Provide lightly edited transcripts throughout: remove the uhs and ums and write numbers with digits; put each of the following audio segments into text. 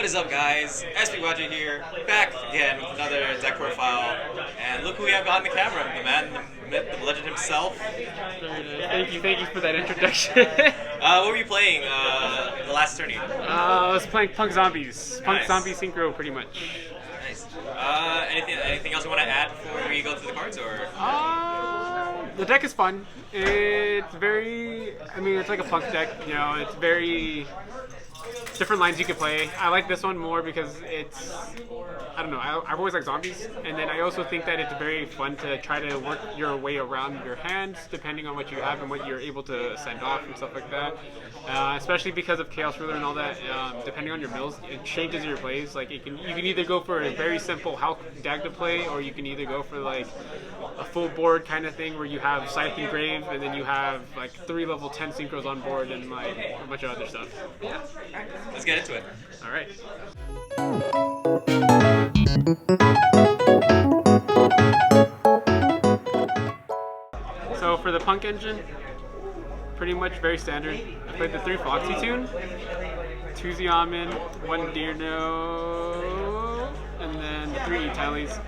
What is up, guys? Sbygo here, back again with another deck profile, and look who we have behind the camera, the man, the myth, the legend himself. Thank you for that introduction. What were you playing the last tourney? I was playing Punk Zombies. Punk Nice. Zombie Synchro, pretty much. Nice. Anything else you want to add before we go through the cards, or? The deck is fun. It's very, it's like a Punk deck, it's very different lines you can play. I like this one more because it's, I don't know, I've always liked zombies, and then I also think that it's very fun to try to work your way around your hands depending on what you have and what you're able to send off and stuff like that. Especially because of Chaos Ruler and all that, depending on your mills, it changes your plays. Like you can either go for a very simple Hulk deck to play, or you can either go for like a full board kind of thing where you have Scythe and Grave, and then you have like 3 level 10 synchros on board and like a bunch of other stuff. Yeah. Let's get into it. All right. So for the Punk engine, pretty much very standard. I played the 3 Foxy Tune, 2 Xiamen, 1 Deerno, and then 3 E-Tallies.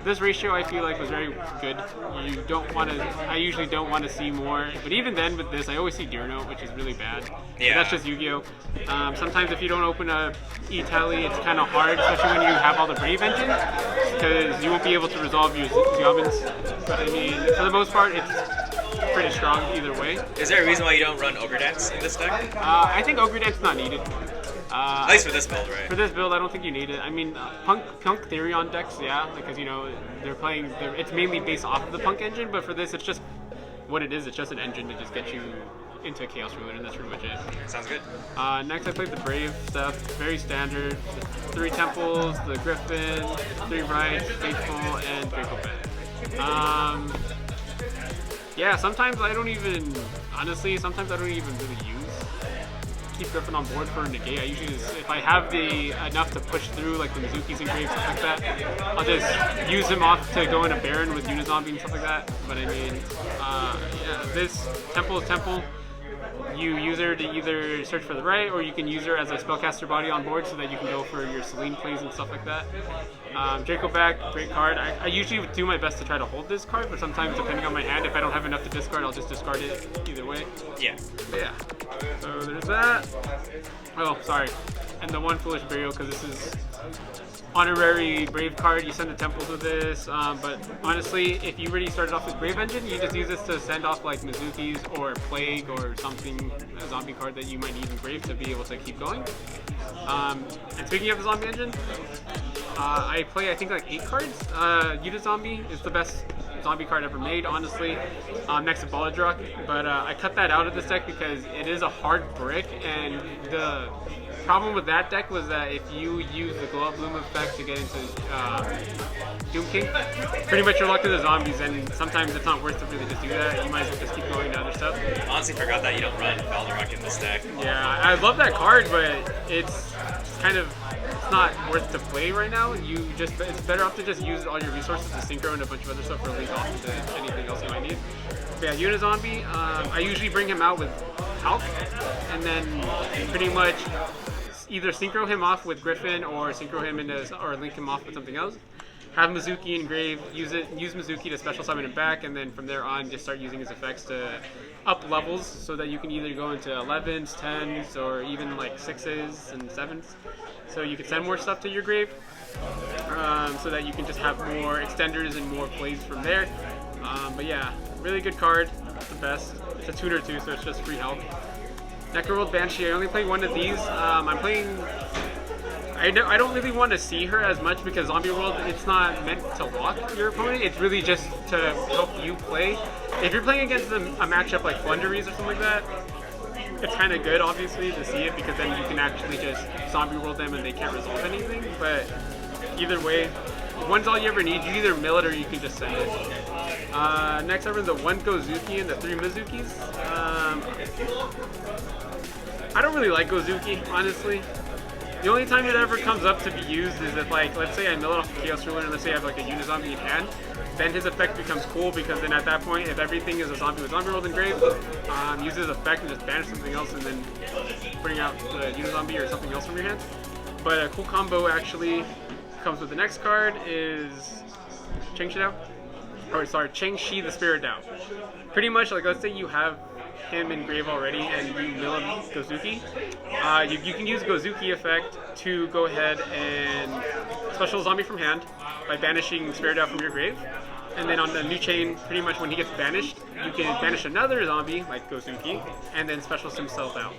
This ratio I feel like was very good. You don't want to. I usually don't want to see more, but even then with this, I always see Deerno, which is really bad. Yeah. But that's just Yu-Gi-Oh. Sometimes if you don't open a E-Tally, it's kind of hard, especially when you have all the Brave engines, because you won't be able to resolve your Xiamens. But I mean, for the most part, it's pretty strong either way. Is there a reason why you don't run Ogre Dance in this deck? I think Ogre Dance not needed. At least for this build, right? For this build, I don't think you need it. I mean, Punk Therion decks, yeah, because it's mainly based off of the Punk engine, but for this, it's just what it is. It's just an engine to just get you into a Chaos Ruler, and that's pretty much it. Sounds good. Next, I played the Brave stuff, very standard. 3 Temples, the Griffin, 3 Rights, Faithful, and Draco Bet. Yeah, sometimes I don't even really keep Griffin on board for a negate. I usually just, if I have enough to push through like the Mizukis and Graves, stuff like that, I'll just use him off to go in a Baron with Uni-Zombie and stuff like that. But I mean, yeah, this Temple is Temple. You use her to either search for the right, or you can use her as a spellcaster body on board so that you can go for your Celine plays and stuff like that. Draco back, great card. I usually do my best to try to hold this card, but sometimes depending on my hand, if I don't have enough to discard, I'll just discard it either way. Yeah. But yeah. So there's that. Oh, sorry. And the 1 Foolish Burial, because this is honorary Brave card. You send the Temples with this, but honestly, if you already started off with Brave Engine, you just use this to send off like Mizukis or Plague or something, a zombie card that you might need in Brave to be able to keep going. And speaking of the zombie engine, I play I think like 8 cards. Uni-Zombie is the best zombie card ever made, honestly, next to Balladrock, but I cut that out of this deck because it is a hard brick, and the problem with that deck was that if you use the Glow Up Bloom effect to get into Doom King, pretty much you're locked into zombies, and sometimes it's not worth to really just do that. You might as well just keep going to other stuff. Honestly, forgot that you don't run Balderrock in this deck. Yeah, I love that card, but it's not worth to play right now. It's better off to just use all your resources to synchro and a bunch of other stuff for link off into anything else you might need. But yeah, Uni-Zombie, I usually bring him out with Hulk, and then pretty much either synchro him off with Griffin or synchro him or link him off with something else. Have Mizuki and Grave, use Mizuki to special summon him back, and then from there on just start using his effects to up levels so that you can either go into 11s, 10s, or even like 6s and 7s. So you can send more stuff to your Grave, so that you can just have more extenders and more plays from there. But yeah, really good card. It's the best. It's a tuner too, so it's just free health. Necroworld Banshee, I only play 1 of these. I'm playing... I don't really want to see her as much because Zombie World, it's not meant to lock your opponent. It's really just to help you play. If you're playing against a matchup like Flunderies or something like that, it's kind of good, obviously, to see it because then you can actually just Zombie World them and they can't resolve anything. But either way, 1's all you ever need. You either mill it or you can just send it. Next, I run the 1 Gozuki and the 3 Mizukis. I don't really like Gozuki, honestly. The only time it ever comes up to be used is if, like, let's say I mill it off the Chaos Ruler and let's say I have like a Uni-Zombie in hand. then his effect becomes cool because then at that point, if everything is a zombie with zombie world engraved, use his effect and just banish something else and then bring out the Uni-Zombie or something else from your hand. But a cool combo actually comes with the next card is Cheng Shi the Spirit Dao. Pretty much, like, let's say you have him in grave already and you mill him Gozuki. You can use Gozuki effect to go ahead and special zombie from hand by banishing Spirit Dao from your grave. And then on the new chain, pretty much when he gets banished, you can banish another zombie, like Gozuki, and then specials himself out.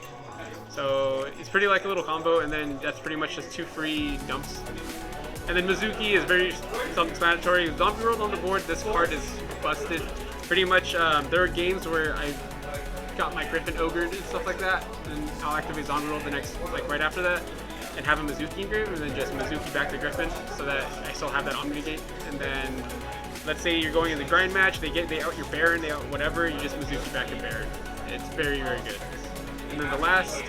So it's pretty like a little combo, and then that's pretty much just 2 free dumps. And then Mizuki is very self-explanatory. Zombie World on the board, this card is busted. Pretty much, there are games where I got my Griffin Ogre and stuff like that, and I'll activate Zombie World the next, like right after that, and have a Mizuki engraved, and then just Mizuki back to Griffin, so that I still have that Omni Negate. And then, let's say you're going in the grind match, they out your Baron, they out whatever, you just Mizuki back your Baron. It's very, very good. And then the last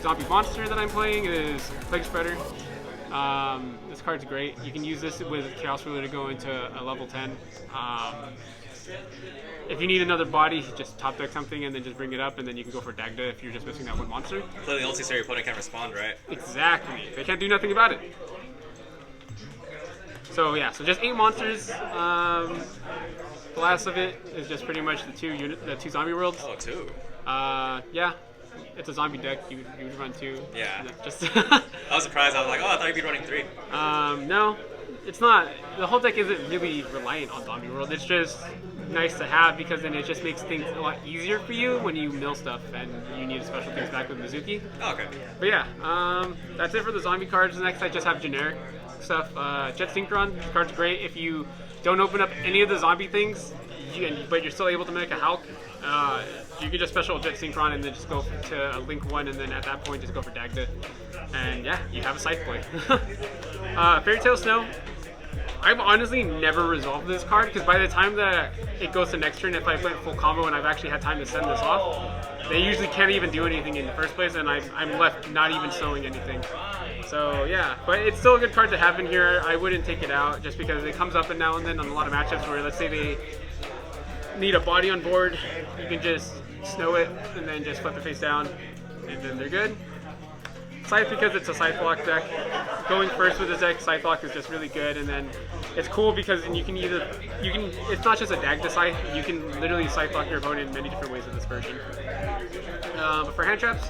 zombie monster that I'm playing is Plague Spreader. This card's great. You can use this with Chaos Ruler to go into a level 10. If you need another body, just top deck something and then just bring it up, and then you can go for Dagda if you're just missing that one monster. Play the ulti so your opponent can't respond, right? Exactly. They can't do nothing about it. So yeah, so just 8 monsters. The last of it is just pretty much the two zombie worlds. Oh, 2. Yeah. It's a zombie deck. You would run 2. Yeah. Just I was surprised. I was like, oh, I thought you'd be running 3. No, it's not. The whole deck isn't really reliant on zombie world. It's just nice to have because then it just makes things a lot easier for you when you mill stuff and you need special things back with Mizuki. Oh, okay. But yeah, that's it for the zombie cards. Next, I just have generic stuff. Jet Synchron card's great if you don't open up any of the zombie things, but you're still able to make a Hulk. You can just special Jet Synchron and then just go to a Link 1, and then at that point just go for Dagda. And yeah, you have a Scythe play. Fairy Tail Snow. I've honestly never resolved this card because by the time that it goes to next turn, if I play full combo and I've actually had time to send this off, they usually can't even do anything in the first place, and I'm left not even sewing anything. So yeah, but it's still a good card to have in here. I wouldn't take it out just because it comes up and now and then on a lot of matchups where, let's say they need a body on board, you can just snow it and then just flip it face down, and then they're good. Scythe, because it's a Scythe block deck, going first with this deck, Scythe block is just really good, and then it's cool because then it's not just a Dagda Scythe, you can literally Scythe block your opponent in many different ways in this version. But for hand traps,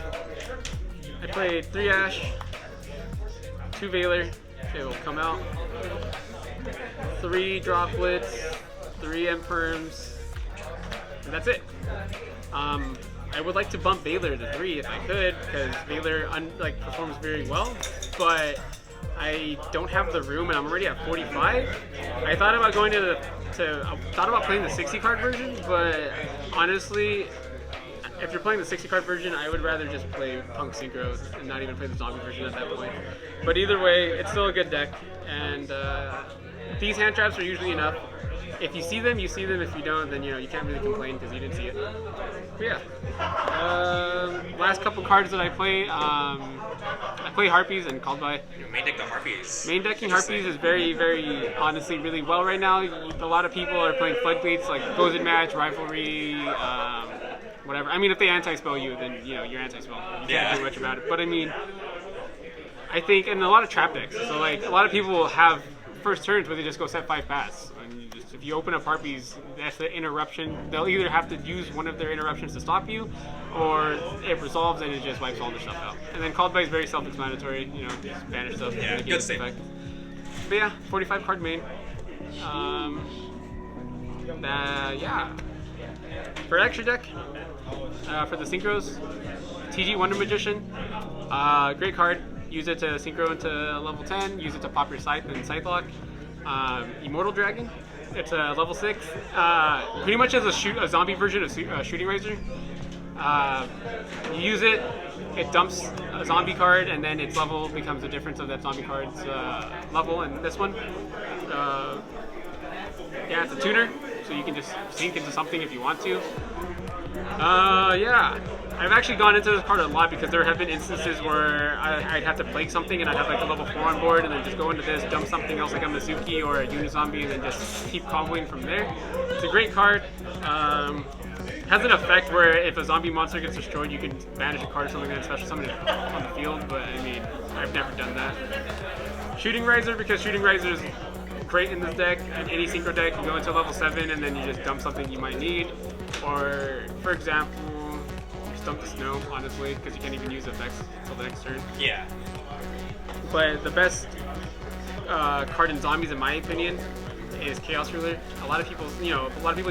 I played 3 Ash, 2 Veiler, it will come out, 3 Droplets, 3 Emperors, and that's it. I would like to bump Veiler to 3 if I could, because Veiler performs very well, but I don't have the room and I'm already at 45. I thought about going thought about playing the 60 card version, but honestly, if you're playing the 60 card version, I would rather just play Punk Synchro and not even play the zombie version at that point. But either way, it's still a good deck, and these hand traps are usually enough. If you see them, you see them. If you don't, then you can't really complain because you didn't see it. But yeah, last couple cards that I play, I play Harpies and Called By. You main deck the Harpies. Main decking Harpies is very, very, honestly, really well right now. A lot of people are playing Floodgates, like Gozen Match, Rivalry, whatever. I mean, if they anti-spell you, then you're anti-spell. You can't do much about it. But I mean, I think, and a lot of trap decks. So like, a lot of people will have first turns where they just go set 5 paths. And if you open up Harpies, that's the interruption. They'll either have to use one of their interruptions to stop you, or it resolves and it just wipes all their stuff out. And then Called By is very self-explanatory, just banish stuff. Yeah, good statement. But yeah, 45 card main. Yeah. For extra deck, for the Synchros, TG Wonder Magician. Great card. Use it to synchro into level 10, use it to pop your Scythe and Scythe Lock. Immortal Dragon, it's a level 6. Pretty much as a zombie version of Shooting Razor. You use it, it dumps a zombie card, and then its level becomes the difference of that zombie card's level. And this one, yeah, it's a tuner, so you can just sink into something if you want to. Yeah. I've actually gone into this card a lot because there have been instances where I'd have to play something and I'd have like a level 4 on board and then just go into this, dump something else like a Mizuki or a Uni-Zombie and then just keep comboing from there. It's a great card. Has an effect where if a zombie monster gets destroyed, you can banish a card or something and special summon it on the field, but I mean, I've never done that. Shooting Riser, because Shooting Riser is great in this deck, and any synchro deck, you go into level 7 and then you just dump something you might need. Or, for example, just dump the Snow, honestly, because you can't even use effects until the next turn. Yeah. But the best card in zombies, in my opinion, is Chaos Ruler. A lot of people,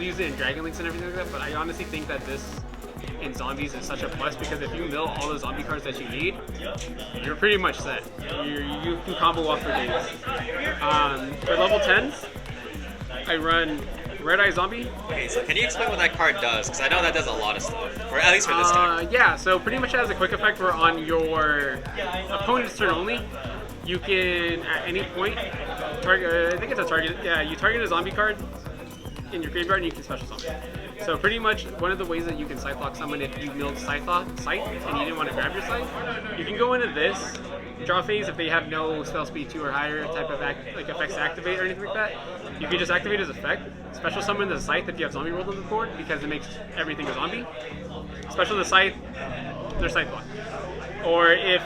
use it in Dragon Links and everything like that, but I honestly think that this in zombies is such a plus because if you mill all the zombie cards that you need, you're pretty much set. You can combo off for days. For level 10s, I run Red Eye Zombie. Okay, so can you explain what that card does? Because I know that does a lot of stuff, or at least for this deck. Yeah, so pretty much as a quick effect, we're on your opponent's turn only. You can, at any point, target, I think it's a target, yeah, you target a zombie card in your graveyard and you can special summon. So pretty much one of the ways that you can Scythe Lock someone if you milled Scythe and you didn't want to grab your Scythe, you can go into this, draw phase if they have no spell speed 2 or higher type of effects to activate or anything like that. You can just activate his effect, special summon the Scythe if you have Zombie World on the board because it makes everything a zombie. Special the Scythe, there's Scythe Lock. Or if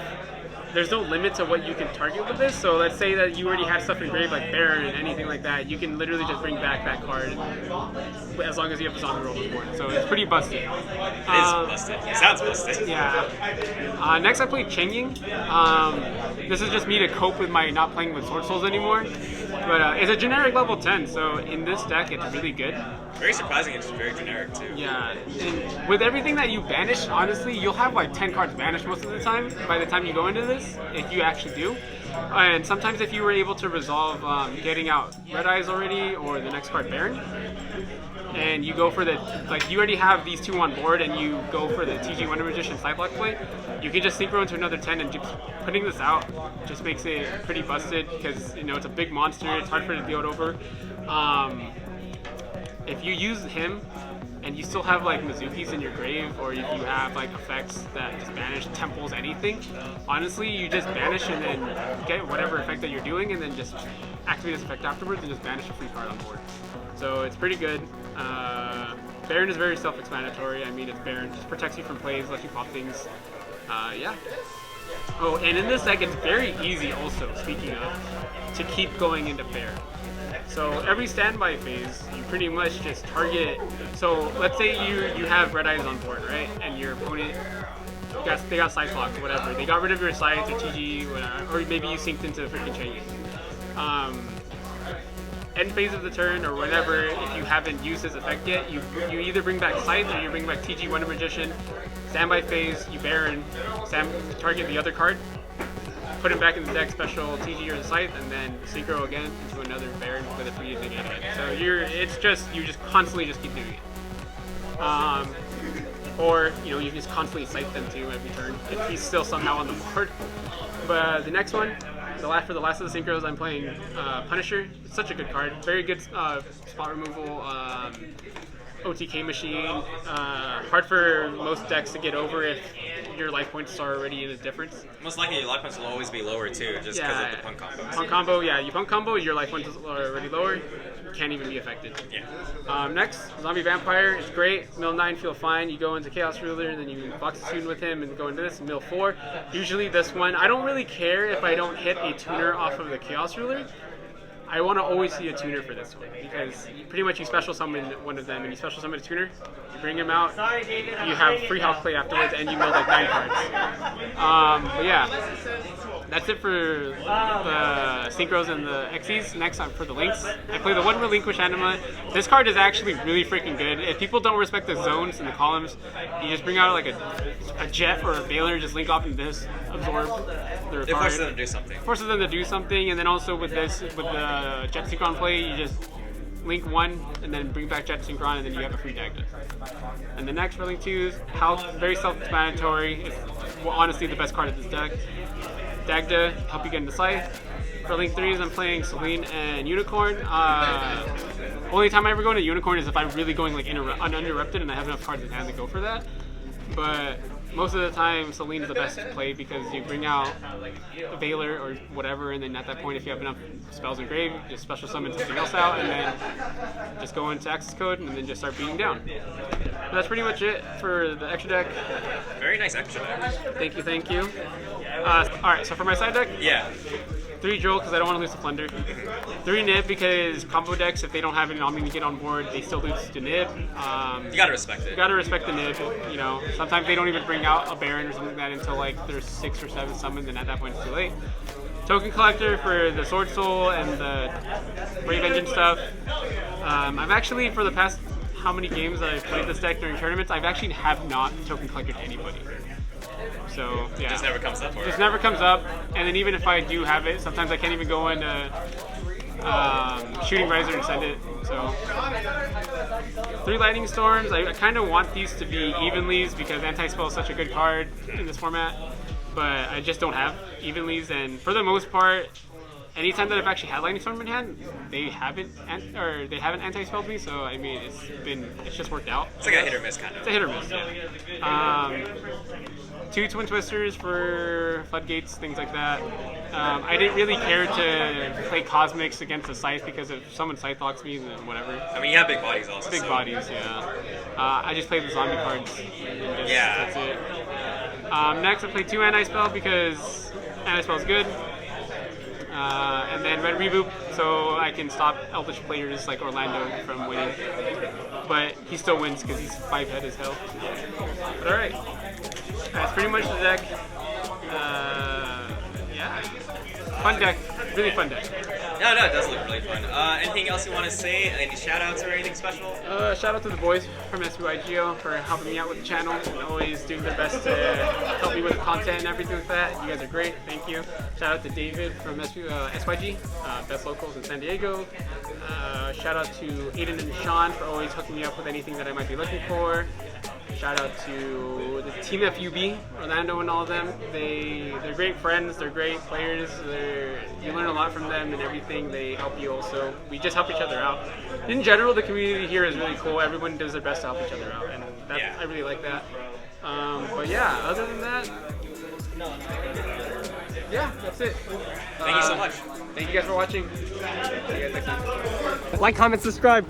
there's no limit to what you can target with this, so let's say that you already have stuff engraved like Baron and anything like that, you can literally just bring back that card as long as you have the zombie roll on the board. So it's pretty busted. It is busted. It sounds busted. Yeah. Next I played Chengying. This is just me to cope with my not playing with Sword Souls anymore. But it's a generic level 10, so in this deck it's really good. Very surprising, it's very generic too. Yeah, and with everything that you banish, honestly, you'll have like 10 cards banished most of the time by the time you go into this, if you actually do. And sometimes if you were able to resolve getting out Red Eyes already, or the next card Baron, and you go for the, like you already have these 2 on board and you go for the TG Wonder Magician Scythe Lock play, you can just synchro into another 10 and just putting this out just makes it pretty busted because, it's a big monster, it's hard for it to deal it over. If you use him and you still have like Mizukis in your grave, or if you have like effects that just banish temples, anything, honestly you just banish and then get whatever effect that you're doing and then just activate this effect afterwards and just banish a free card on board. So it's pretty good. Baron is very self-explanatory. I mean, it's Baron, just protects you from plays, lets you pop things. Yeah. Oh, and in this deck it's very easy also, speaking of, to keep going into Baron. So every standby phase, you pretty much just target. So let's say you have Red Eyes on board, right? And your opponent, they got Scythe Locks or whatever. They got rid of your Scythe or TG, whatever, or maybe you synced into freaking Chengying. End phase of the turn or whatever, if you haven't used his effect yet, you either bring back Scythe or you bring back TG Wonder Magician. Standby phase, you Baron, target the other card, put him back in the deck, special TG or the Scythe, and then synchro again into another Baron with a 3 to negate it. So you just constantly just keep doing it. Or you just constantly Scythe them too every turn if he's still somehow on the board. But the next one, for the last of the synchros, I'm playing Punisher. It's such a good card, very good spot removal. OTK machine, hard for most decks to get over if your life points are already in a difference. Most likely your life points will always be lower too, just because of the punk combo. Punk combo, yeah, you punk combo, your life points are already lower, you can't even be affected. Yeah. Next, Zombie Vampire, it's great, mill 9 feel fine, you go into Chaos Ruler, and then you box a tune with him and go into this, mill 4. Usually this one, I don't really care if I don't hit a tuner off of the Chaos Ruler. I want to always see a tuner for this one because pretty much you special summon one of them and you special summon a tuner, you bring him out, you have free health play afterwards, and you mill like 9 cards. But yeah, that's it for the synchros and the XEs. Next for the links, I play the One Relinquish Anima. This card is actually really freaking good. If people don't respect the zones and the columns, you just bring out like a Jet or a Baylor, just link off into this, absorb their card. It forces them to do something. Forces them to do something, and then also with this, with the Jet Synchron play, you just link 1 and then bring back Jet Synchron, and then you have a free Dagda. And the next for link 2 is Health, very self-explanatory. It's honestly the best card of this deck. Dagda, help you get into Scythe. For link 3s, I'm playing Celine and Unicorn. Only time I ever go into Unicorn is if I'm really going like uninterrupted and I have enough cards in hand to go for that. but most of the time Celine is the best play because you bring out a Veiler or whatever, and then at that point, if you have enough spells in grave, just special summon something else out, and then just go into access code, and then just start beating down. But that's pretty much it for the extra deck. Very nice extra deck. Thank you, thank you. Alright, so for my side deck, Yeah. 3 Joel because I don't want to lose to Plunder. 3 Nib because combo decks, if they don't have an Omni to get on board, they still lose to Nib. You gotta respect it. You gotta respect the Nib. You know, sometimes they don't even bring out a Baron or something like that until like there's 6 or 7 summons, and at that point it's too late. Token Collector for the Sword Soul and the Brave Engine stuff. I've actually, for the past how many games that I've played this deck during tournaments, I've actually have not Token Collected anybody. So yeah, It just never comes up for it. just never comes up. And then even if I do have it, sometimes I can't even go into Shooting Riser and send it. So 3 Lightning Storms. I kind of want these to be Evenlies because Anti-Spell is such a good card in this format, but I just don't have Evenlies. And for the most part, anytime that I've actually had Lightning Storm in hand, they haven't anti-spelled me. So I mean, it's just worked out. It's like a hit or miss kind of. It's a hit or miss. Yeah. 2 Twin Twisters for floodgates, things like that. I didn't really care to play Cosmics against the Scythe because if someone Scythe locks me, then whatever. I mean, you have big bodies also. Big so. bodies, yeah. I just played the zombie cards. Yeah. That's it. Next, I played 2 Anti-Spell because Anti-Spell is good. And then Red Reboot, so I can stop Eldritch players like Orlando from winning. But he still wins because he's 5-head as hell. But alright. That's pretty much the deck. Yeah. Fun deck. Really fun deck. No, it does look really fun. Anything else you want to say? Any shout outs or anything special? Shout out to the boys from Sbygo for helping me out with the channel and always doing their best to help me with the content and everything like that. You guys are great. Thank you. Shout out to David from SYG, best locals in San Diego. Shout out to Aiden and Sean for always hooking me up with anything that I might be looking for. Shout out to the Team FUB, Orlando and all of them. They're great friends, they're great players, you learn a lot from them and everything. They help you also. We just help each other out. In general, the community here is really cool. Everyone does their best to help each other out, and I really like that. But yeah, other than that, yeah, that's it. Thank you so much. Thank you guys for watching. See you guys next time. Like, comment, subscribe.